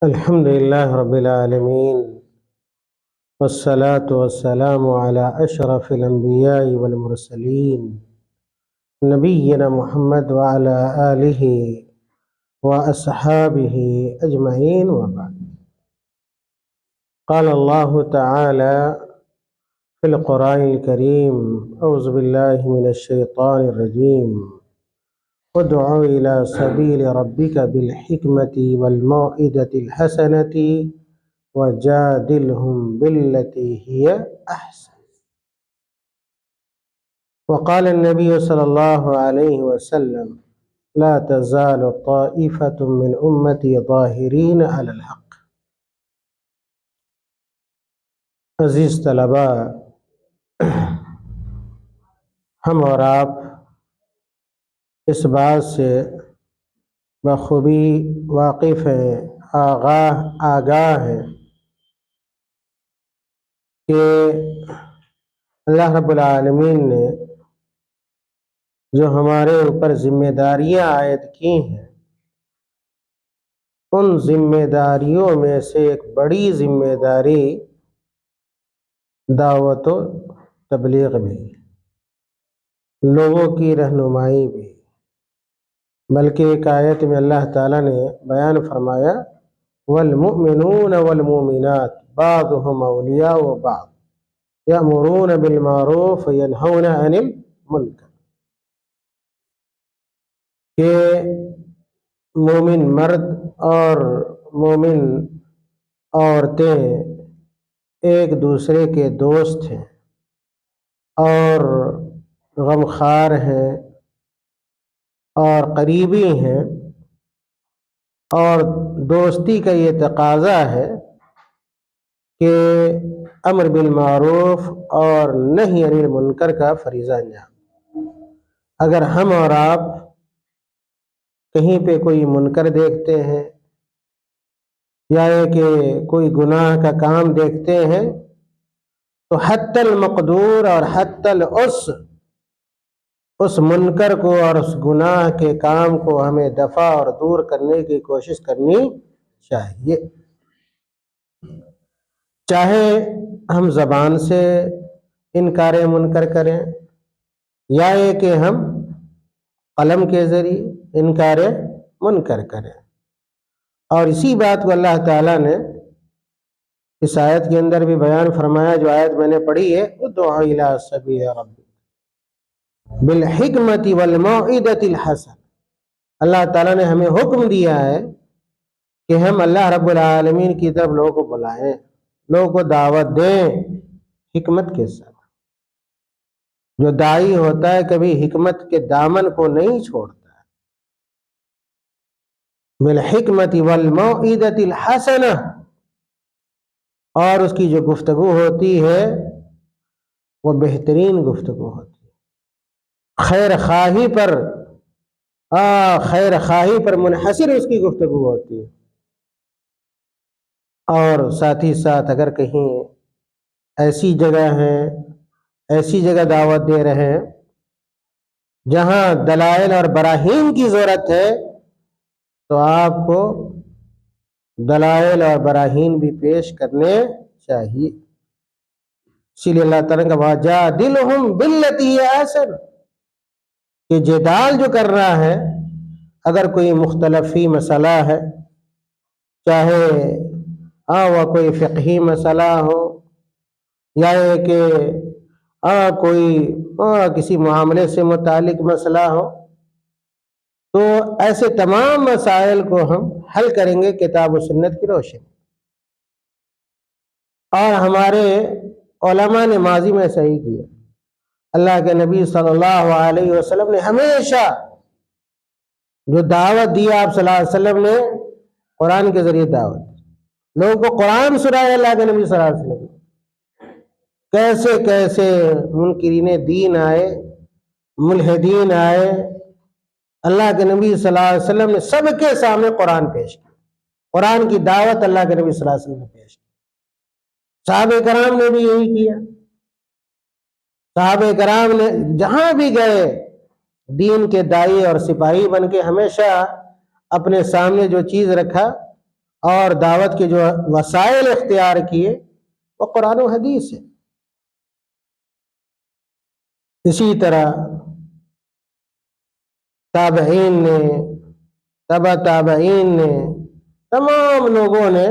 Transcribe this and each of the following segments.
الحمد لله رب العالمين، والصلاة والسلام على أشرف الأنبياء والمرسلين نبينا محمد وعلى آله وأصحابه أجمعين، وبعد. قال الله تعالى في القرآن الكريم: أعوذ بالله من الشيطان الرجيم، ادع إلى سبيل ربك بالحكمة والموعظة الحسنة وجادلهم بالتي هي أحسن. وقال النبي صلى الله عليه وسلم: لا تزال طائفة من أمتي ظاهرين على الحق. عزیز طلبہ، ہم اور آپ اس بات سے بخوبی واقف ہیں، آگاہ ہیں کہ اللہ رب العالمین نے جو ہمارے اوپر ذمہ داریاں عائد کی ہیں، ان ذمہ داریوں میں سے ایک بڑی ذمہ داری دعوت و تبلیغ بھی، لوگوں کی رہنمائی بھی، بلکہ ایک آیت میں اللہ تعالیٰ نے بیان فرمایا: والمؤمنون والمؤمنات بعضهم اولیاء بعض یأمرون بالمعروف وینہون عن المنکر، کہ مومن مرد اور مومن عورتیں ایک دوسرے کے دوست ہیں اور غمخوار ہیں اور قریبی ہیں، اور دوستی کا یہ تقاضا ہے کہ امر بالمعروف اور نہی عن المنکر کا فریضہ انجام۔ اگر ہم اور آپ کہیں پہ کوئی منکر دیکھتے ہیں یا کہ کوئی گناہ کا کام دیکھتے ہیں تو حتی المقدور اور حتی العس اس منکر کو اور اس گناہ کے کام کو ہمیں دفع اور دور کرنے کی کوشش کرنی چاہیے، چاہے ہم زبان سے انکار منکر کریں یا یہ کہ ہم قلم کے ذریعے انکار منکر کریں۔ اور اسی بات کو اللہ تعالیٰ نے اس آیت کے اندر بھی بیان فرمایا، جو آیت میں نے پڑھی ہے: ادع الی سبیل ربک بالحکمت والموعظۃ الحسنہ۔ اللہ تعالیٰ نے ہمیں حکم دیا ہے کہ ہم اللہ رب العالمین کی طرف لوگوں کو بلائیں، لوگوں کو دعوت دیں حکمت کے ساتھ۔ جو داعی ہوتا ہے کبھی حکمت کے دامن کو نہیں چھوڑتا ہے۔ بالحکمت والموعظۃ الحسنہ، اور اس کی جو گفتگو ہوتی ہے وہ بہترین گفتگو ہوتی ہے، خیر خواہی پر منحصر اس کی گفتگو ہوتی ہے۔ اور ساتھ ہی ساتھ اگر کہیں ایسی جگہ دعوت دے رہے ہیں جہاں دلائل اور براہین کی ضرورت ہے تو آپ کو دلائل اور براہین بھی پیش کرنے چاہیے۔ اسی لیے اللہ تعالیٰ کا وَجَادِلْهُمْ بِالَّتِي هِيَ أَحْسَنُ، کہ جدال جو کر رہا ہے، اگر کوئی مختلفی مسئلہ ہے، چاہے وہ کوئی فقہی مسئلہ ہو یا یہ کہ کوئی کسی معاملے سے متعلق مسئلہ ہو، تو ایسے تمام مسائل کو ہم حل کریں گے کتاب و سنت کی روشنی۔ اور ہمارے علماء نے ماضی میں صحیح کیا۔ اللہ کے نبی صلی اللہ علیہ وسلم نے ہمیشہ جو دعوت دی، آپ صلی اللہ علیہ وسلم نے قرآن کے ذریعے دعوت دی، لوگوں کو قرآن سنایا۔ اللہ کے نبی صلی اللہ علیہ وسلم کیسے کیسے منکرین دین آئے، ملحدین آئے، اللہ کے نبی صلی اللہ علیہ وسلم نے سب کے سامنے قرآن پیش کیا، قرآن کی دعوت اللہ کے نبی صلی اللہ علیہ وسلم نے پیش کی۔ صحابہ کرام نے بھی یہی کیا۔ صحابہ کرام نے جہاں بھی گئے دین کے داعی اور سپاہی بن کے ہمیشہ اپنے سامنے جو چیز رکھا اور دعوت کے جو وسائل اختیار کیے وہ قرآن و حدیث ہے۔ اسی طرح تابعین نے، تبع تابعین نے، تمام لوگوں نے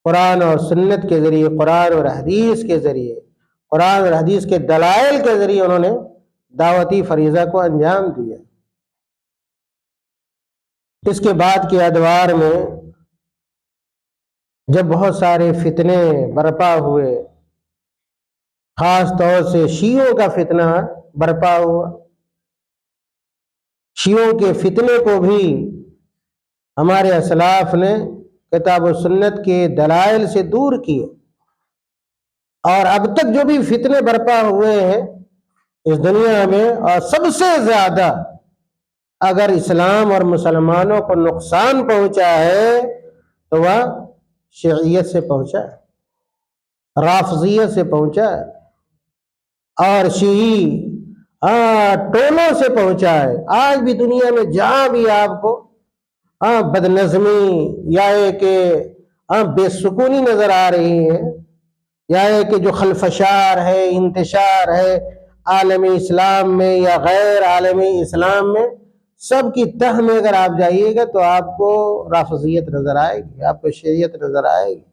قرآن اور سنت کے ذریعے، قرآن اور حدیث کے ذریعے، قرآن اور حدیث کے دلائل کے ذریعے انہوں نے دعوتی فریضہ کو انجام دیا۔ اس کے بعد کے ادوار میں جب بہت سارے فتنے برپا ہوئے، خاص طور سے شیعوں کا فتنہ برپا ہوا، شیعوں کے فتنے کو بھی ہمارے اسلاف نے کتاب و سنت کے دلائل سے دور کیے، اور اب تک جو بھی فتنے برپا ہوئے ہیں اس دنیا میں، اور سب سے زیادہ اگر اسلام اور مسلمانوں کو نقصان پہنچا ہے تو وہ شیعیت سے پہنچا ہے، رافضیت سے پہنچا ہے، اور شیعی ٹولوں سے پہنچا ہے۔ آج بھی دنیا میں جہاں بھی آپ کو بد نظمی یا کہ بے سکونی نظر آ رہی ہے، یا کہ جو خلفشار ہے، انتشار ہے عالمی اسلام میں یا غیر عالمی اسلام میں، سب کی تہ میں اگر آپ جائیے گا تو آپ کو رافضیت نظر آئے گی، آپ کو شیعیت نظر آئے گی،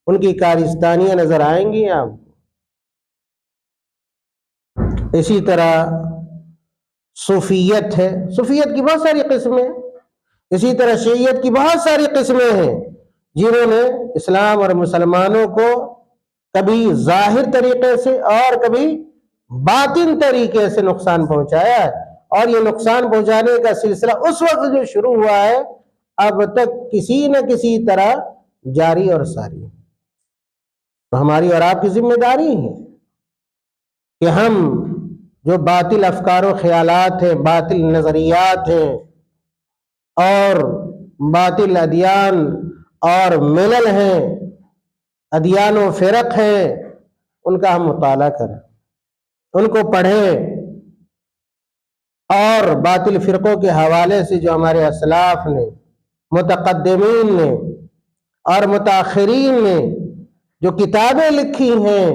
ان کی کارستانیاں نظر آئیں گی آپ کو۔ اسی طرح صوفیت ہے، صوفیت کی بہت ساری قسمیں، اسی طرح شیعیت کی بہت ساری قسمیں ہیں جنہوں نے اسلام اور مسلمانوں کو کبھی ظاہر طریقے سے اور کبھی باطن طریقے سے نقصان پہنچایا ہے، اور یہ نقصان پہنچانے کا سلسلہ اس وقت جو شروع ہوا ہے اب تک کسی نہ کسی طرح جاری اور ساری ہے۔ تو ہماری اور آپ کی ذمہ داری ہے کہ ہم جو باطل افکار و خیالات ہیں، باطل نظریات ہیں اور باطل ادیان اور ملل ہیں، ادیان و فرق ہیں، ان کا ہم مطالعہ کریں، ان کو پڑھیں، اور باطل فرقوں کے حوالے سے جو ہمارے اسلاف نے، متقدمین نے اور متاخرین نے جو کتابیں لکھی ہیں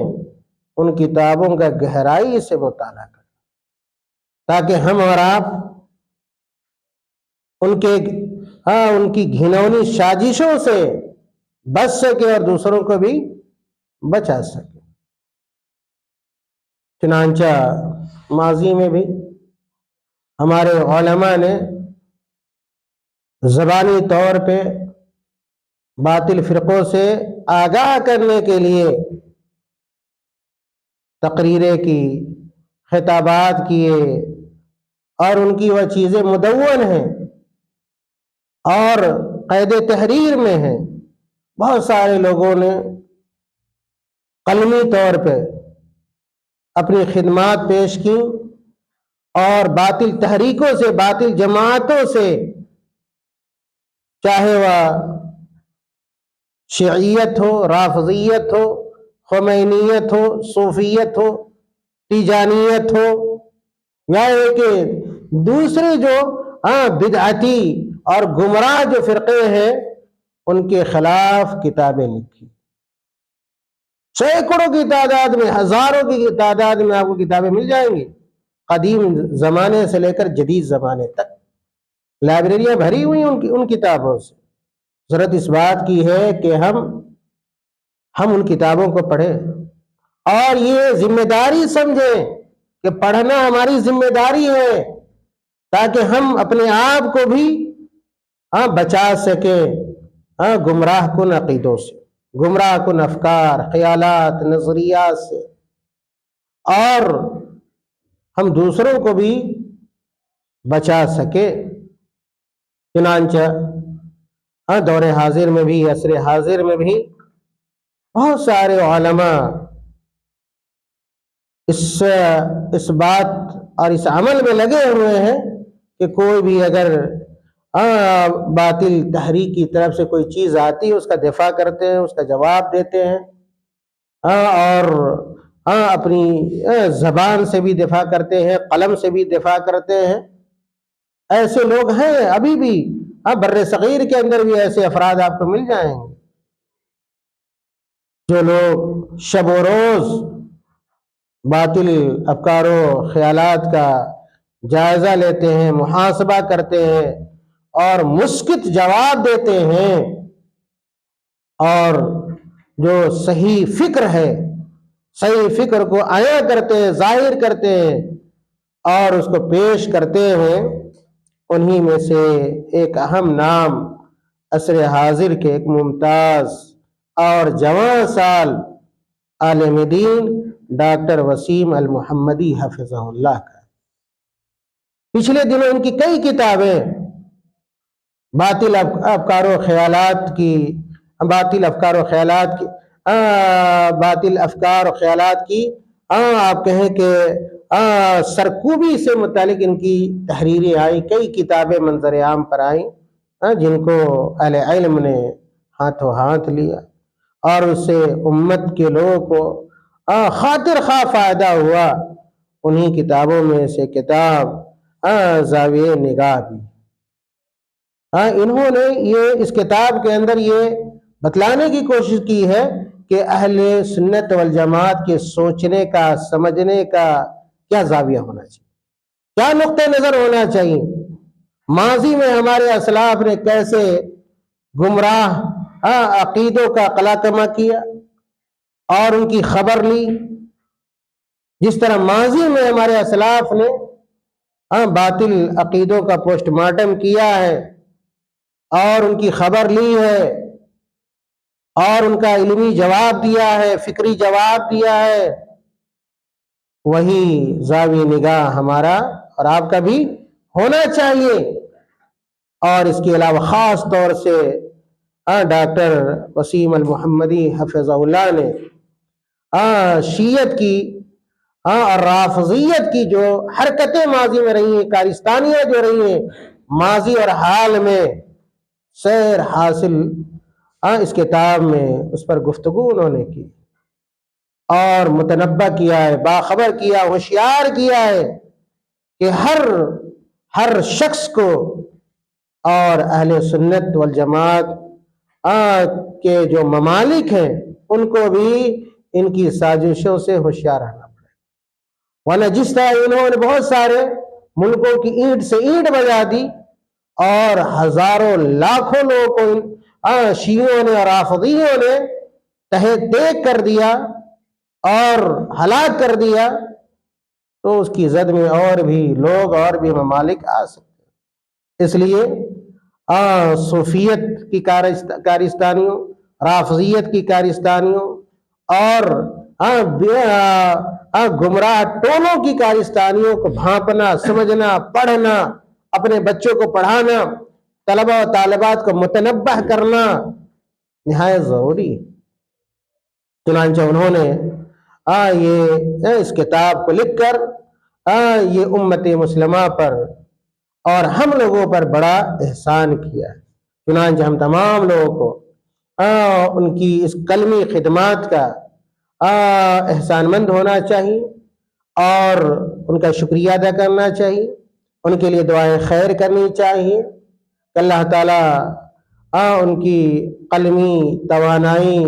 ان کتابوں کا گہرائی سے مطالعہ کریں، تاکہ ہم اور آپ ان کی گھنونی سازشوں سے بچ سکے اور دوسروں کو بھی بچا سکے۔ چنانچہ ماضی میں بھی ہمارے علماء نے زبانی طور پہ باطل فرقوں سے آگاہ کرنے کے لیے تقریریں کی، خطابات کیے، اور ان کی وہ چیزیں مدون ہیں اور قید تحریر میں ہیں۔ بہت سارے لوگوں نے قلمی طور پہ اپنی خدمات پیش کی اور باطل تحریکوں سے، باطل جماعتوں سے، چاہے وہ شیعیت ہو، رافضیت ہو، خمینیت ہو، صوفیت ہو، تیجانیت ہو، یا کہ دوسرے جو بدعتی اور گمراہ جو فرقے ہیں ان کے خلاف کتابیں لکھی۔ سینکڑوں کی تعداد میں، ہزاروں کی تعداد میں آپ کو کتابیں مل جائیں گی، قدیم زمانے سے لے کر جدید زمانے تک لائبریریاں بھری ہوئی ان کتابوں سے۔ ضرورت اس بات کی ہے کہ ہم ان کتابوں کو پڑھیں اور یہ ذمہ داری سمجھیں کہ پڑھنا ہماری ذمہ داری ہے، تاکہ ہم اپنے آپ کو بھی بچا سکیں گمراہ کن عقیدوں سے، گمراہ کن افکار، خیالات، نظریات سے، اور ہم دوسروں کو بھی بچا سکے۔ چنانچہ دور حاضر میں بھی، عصر حاضر میں بھی بہت سارے علماء اس بات اور اس عمل میں لگے ہوئے ہیں کہ کوئی بھی اگر باطل تحریک کی طرف سے کوئی چیز آتی ہے اس کا دفاع کرتے ہیں، اس کا جواب دیتے ہیں، اور اپنی زبان سے بھی دفاع کرتے ہیں، قلم سے بھی دفاع کرتے ہیں۔ ایسے لوگ ہیں ابھی بھی بر صغیر کے اندر بھی ایسے افراد آپ کو مل جائیں گے جو لوگ شب و روز باطل افکار و خیالات کا جائزہ لیتے ہیں، محاسبہ کرتے ہیں اور مسکت جواب دیتے ہیں، اور جو صحیح فکر ہے، صحیح فکر کو عیاں کرتے ہیں، ظاہر کرتے ہیں اور اس کو پیش کرتے ہیں، انہی میں سے ایک اہم نام عصر حاضر کے ایک ممتاز اور جوان سال عالم دین ڈاکٹر وسیم المحمدی حفظہ اللہ کا۔ پچھلے دنوں ان کی کئی کتابیں باطل افکار و خیالات کی باطل افکار و خیالات کی باطل افکار و خیالات کی آپ کہیں کہ سرکوبی سے متعلق ان کی تحریریں آئیں، کئی کتابیں منظر عام پر آئیں جن کو اہل علم نے ہاتھوں ہاتھ لیا اور اس سے امت کے لوگوں کو خاطر خواہ فائدہ ہوا۔ انہی کتابوں میں سے کتاب زاویہ نگاہ بھی، انہوں نے یہ اس کتاب کے اندر یہ بتلانے کی کوشش کی ہے کہ اہل سنت والجماعت کے سوچنے کا، سمجھنے کا کیا زاویہ ہونا چاہیے، کیا نقطہ نظر ہونا چاہیے، ماضی میں ہمارے اسلاف نے کیسے گمراہ عقیدوں کا قلاقمہ کیا اور ان کی خبر لی، جس طرح ماضی میں ہمارے اسلاف نے باطل عقیدوں کا پوسٹ مارٹم کیا ہے اور ان کی خبر لی ہے اور ان کا علمی جواب دیا ہے، فکری جواب دیا ہے، وہی زاویہ نگاہ ہمارا اور آپ کا بھی ہونا چاہیے۔ اور اس کے علاوہ خاص طور سے ڈاکٹر وسیم المحمدی حفظہ اللہ نے شیعت کی اور رافضیت کی جو حرکتیں ماضی میں رہی ہیں، کارستانیاں جو رہی ہیں ماضی اور حال میں، سیر حاصل اس کتاب میں اس پر گفتگو انہوں نے کی اور متنبہ کیا ہے، باخبر کیا، ہوشیار کیا ہے کہ ہر شخص کو اور اہل سنت والجماعت کے جو ممالک ہیں ان کو بھی ان کی سازشوں سے ہوشیار رہنا پڑے، ورنہ جس طرح انہوں نے بہت سارے ملکوں کی اینٹ سے اینٹ بجا دی اور ہزاروں لاکھوں لوگوں کو شیعوں نے اور رافضیوں نے تہہ دیگ کر دیا اور ہلاک کر دیا، تو اس کی زد میں اور بھی لوگ اور بھی ممالک آ سکتے ہیں۔ اس لیے صوفیت کی کارستانیوں، رافضیت کی کارستانیوں اور گمراہ ٹولوں کی کارستانیوں کو بھانپنا، سمجھنا، پڑھنا، اپنے بچوں کو پڑھانا، طلبہ و طالبات کو متنبہ کرنا نہایت ضروری ہے۔ چنانچہ انہوں نے یہ اس کتاب کو لکھ کر یہ امت مسلمہ پر اور ہم لوگوں پر بڑا احسان کیا ہے۔ چنانچہ ہم تمام لوگوں کو ان کی اس کلمی خدمات کا احسان مند ہونا چاہیے اور ان کا شکریہ ادا کرنا چاہیے، ان کے لیے دعائیں خیر کرنی چاہیے کہ اللہ تعالیٰ ان کی قلمی توانائی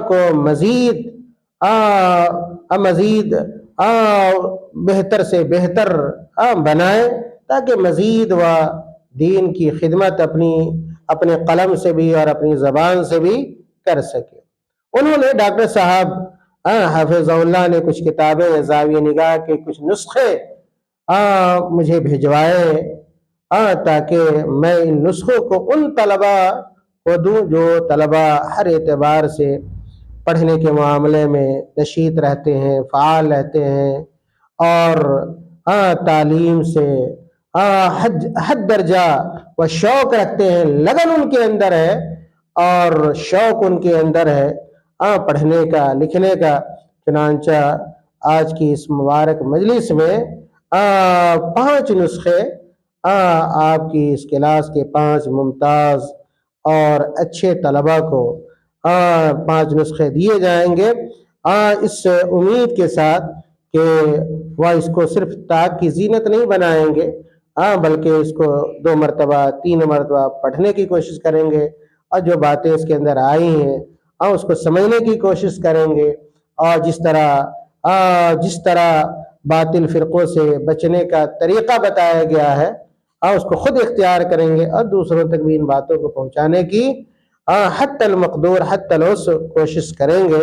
کو مزید بہتر سے بہتر بنائے، تاکہ مزید وہ دین کی خدمت اپنے قلم سے بھی اور اپنی زبان سے بھی کر سکے۔ انہوں نے ڈاکٹر صاحب حفظہ اللہ نے کچھ کتابیں، زاویہ نگاہ کے کچھ نسخے مجھے بھجوائے تاکہ میں ان نسخوں کو ان طلبہ کو دوں جو طلبہ ہر اعتبار سے پڑھنے کے معاملے میں نشیط رہتے ہیں، فعال رہتے ہیں اور تعلیم سے حد درجہ وہ شوق رکھتے ہیں، لگن ان کے اندر ہے اور شوق ان کے اندر ہے پڑھنے کا، لکھنے کا۔ چنانچہ آج کی اس مبارک مجلس میں 5 نسخے آپ کی اس کلاس کے 5 ممتاز اور اچھے طلبہ کو 5 نسخے دیے جائیں گے، اس امید کے ساتھ کہ وہ اس کو صرف طاق کی زینت نہیں بنائیں گے ہاں بلکہ اس کو 2 مرتبہ 3 مرتبہ پڑھنے کی کوشش کریں گے، اور جو باتیں اس کے اندر آئی ہیں اس کو سمجھنے کی کوشش کریں گے، اور جس طرح باطل فرقوں سے بچنے کا طریقہ بتایا گیا ہے اس کو خود اختیار کریں گے، اور دوسروں تک بھی ان باتوں کو پہنچانے کی حتی المقدور حتی الوسع کوشش کریں گے۔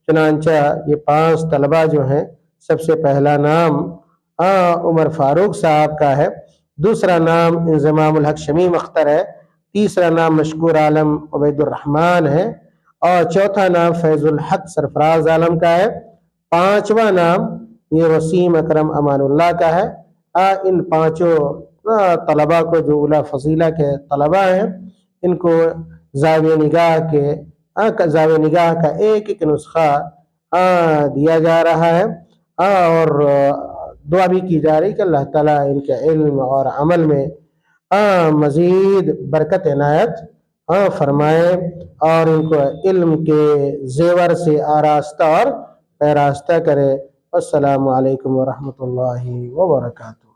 چنانچہ یہ 5 طلبہ جو ہیں، سب سے پہلا نام عمر فاروق صاحب کا ہے، دوسرا نام انضمام الحق شمیم اختر ہے، تیسرا نام مشکور عالم عبید الرحمان ہے، اور چوتھا نام فیض الحق سرفراز عالم کا ہے، پانچواں نام یہ وسیم اکرم امان اللہ کا ہے۔ ان 5 طلبہ کو، جو اولی فضیلہ کے طلبہ ہیں، ان کو زاویہ نگاہ کا ایک نسخہ دیا جا رہا ہے، اور دعا بھی کی جا رہی کہ اللہ تعالیٰ ان کے علم اور عمل میں مزید برکت عنایت فرمائے، اور ان کو علم کے زیور سے آراستہ اور پیراستہ کرے۔ السلام علیکم ورحمۃ اللہ وبرکاتہ۔